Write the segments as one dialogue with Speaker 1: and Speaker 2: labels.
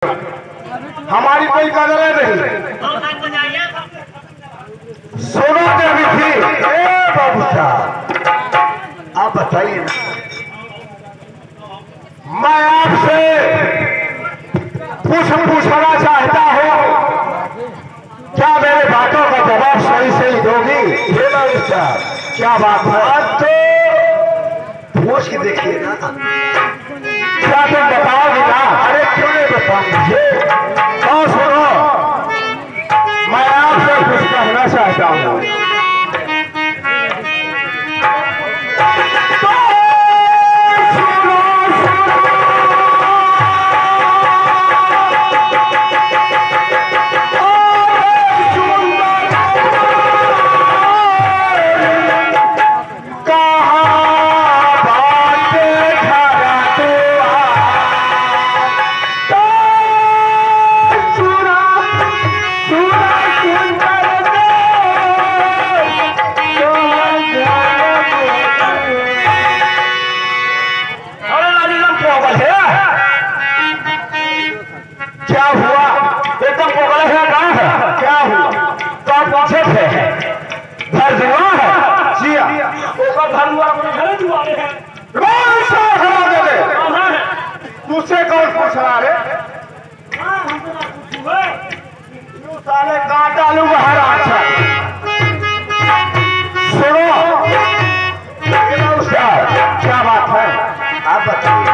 Speaker 1: हमारी कोई कदर नहीं। सोना देवी थी। बाबू साहब आप बताइए ना, मैं आपसे पूछना चाहता हूँ, क्या मेरे बातों का जवाब सही सही दोगी? क्या बात है? तो पूछ के देखिए ना, क्या तुम बताओगे ना? अरे क्यों नहीं बताऊंगी? और सुनो, मैं आपसे कुछ कहना चाहता हूँ। क्या हुआ? एकदम पोगल है, कहाँ है? क्या हुआ? तो आप पीछे थे, घर जुआ है? जी घर जुआ अपने घर जुआ है। कौन सा हरा दे दे? तुझसे कौन पूछ रहा है? तू साले काट डालू हरा। अच्छा सुनो, क्या बात है आप बताइए।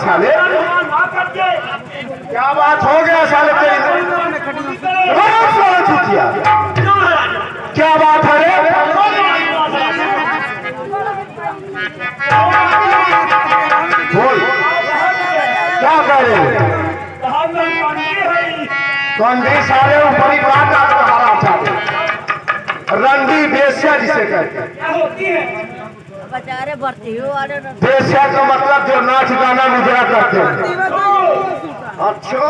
Speaker 1: साले? क्या बात हो गया साले तेरी? क्या बात है रे? बोल क्या कह रहे हो? कंडी साले ऊपरी बात आप तुम्हारा चाहते रंडी बेस्या जिसे कहते हैं।
Speaker 2: बेचारे भर्ती हो
Speaker 1: बेस्या का मतलब जो नाच गाना मुजरा करते हैं। अच्छा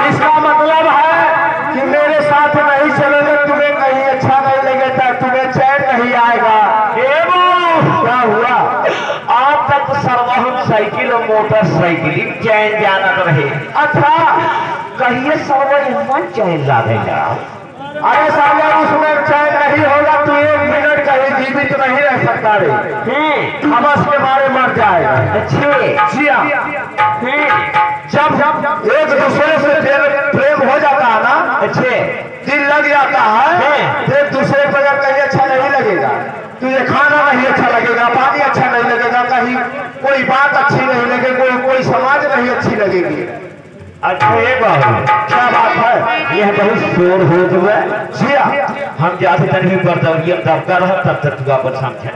Speaker 1: इसका मतलब है कि मेरे साथ नहीं चलोगे, तुम्हें कहीं अच्छा नहीं लगेगा, तुम्हें चैन नहीं आएगा। क्या हुआ? आप तक सर्वहम साइकिल और मोटरसाइकिल चैन जाना रहे। अच्छा कहिए सर्वहिमन चैन लादेगा। अरे साले उसमें चैन नहीं होगा, तू 1 मिनट कहीं जीवित नहीं रह सकता रे। हमस के मारे मर जाएगा। अच्छे जब एक दूसरे से प्रेम हो जाता है ना, अच्छे दिल लग जाता है, एक दूसरे को अगर कहीं अच्छा नहीं लगेगा, तुझे खाना नहीं अच्छा लगेगा, पानी अच्छा नहीं लगेगा, कहीं कोई बात अच्छी नहीं लगेगी, कोई समाज नहीं अच्छी लगेगी। अच्छा ये बात क्या बात है? यह बहुत शोर हो गया। हम जाते तक भी बर्दाश्त तब कर तब तक तू अपन समझे।